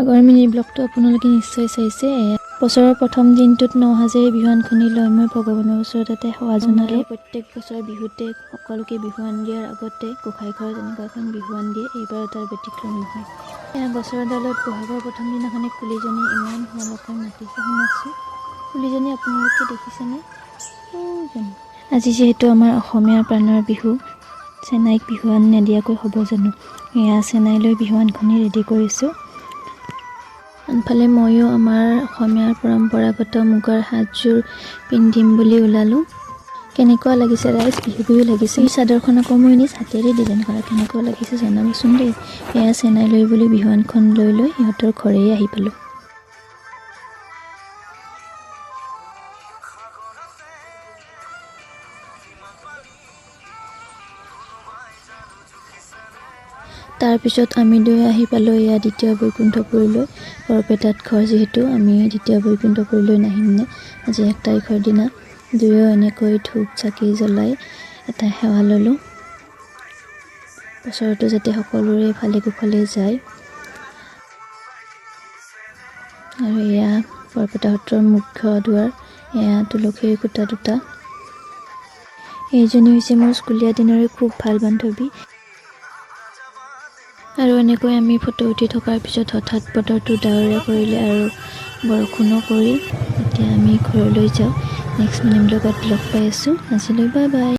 আগৰ মিনি ব্লগটো আপোনালোকে নিশ্চয় চাইছে। বছৰৰ প্ৰথম দিনটোত 9 হাজাৰী বিহুৱানখনি লৈ মই ভগৱানৰ ওচৰত সেৱা জনালোঁ। প্ৰত্যেক বছৰ বিহুতে সকলোকে বিহুৱান দিয়াৰ আগতে গোঁসাই ঘৰত এনেকুৱা এখন বিহুৱান দিয়ে, এইবাৰ তাৰ ব্যতিক্ৰম নহয়। গছৰ ডালত বহাগৰ প্ৰথম দিনাখনে কুলিজনী ইমান সুন্দৰকৈ মাতিছে, শুনকচোন। কুলিজনী আপোনালোকে দেখিছেনে? আজি যিহেতু আমাৰ অসমীয়াৰ প্ৰাণৰ বিহু, চেনাইক বিহুৱান নিদিয়াকৈ হ'ব জানো? এয়া চেনাই লৈ বিহুৱানখনি ৰেডি কৰিছোঁ। আনফালে ময়ো আমাৰ অসমীয়াৰ পৰম্পৰাগত মুগাৰ সাজযোৰ পিন্ধিম বুলি ওলালোঁ। কেনেকুৱা লাগিছে ৰাইজ? বিহু বিহু লাগিছে। এই চাদৰখন আকৌ মই নিজ হাতেৰে ডিজাইন কৰা, কেনেকুৱা লাগিছে জনাবচোন দেই। এয়া চেনাই লৈ বুলি বিহুৱানখন লৈ সিহঁতৰ ঘৰেই আহি পালোঁ। তাৰপিছত আমি দুয়ো আহি পালোঁ এয়া দ্বিতীয় বৈকুণ্ঠপুৰলৈ। বৰপেটাত ঘৰ যিহেতু আমি দ্বিতীয় বৈকুণ্ঠপুৰলৈ নাহিমনে। আজি 1 তাৰিখৰ দিনা দুয়ো এনেকৈ ধূপ চাকি জ্বলাই এটা সেৱা ল'লোঁ। বছৰটো যাতে সকলোৰে ভালে কুশলে যায়। আৰু এয়া বৰপেটা সত্ৰৰ মুখ্য দুৱাৰ, এয়া তুলসীৰ খুঁটা দুটা। এইজনী হৈছে মোৰ স্কুলীয়া দিনৰে খুব ভাল বান্ধৱী। আৰু এনেকৈ আমি ফটো উঠি থকাৰ পিছত হঠাৎ বতৰটো ডাৱৰীয়া কৰিলে আৰু বৰষুণো কৰিল। এতিয়া আমি ঘৰলৈ যাওঁ। নেক্সট মিনি ব্লগত লগ পাই আছোঁ। আজিলৈ বাই বাই।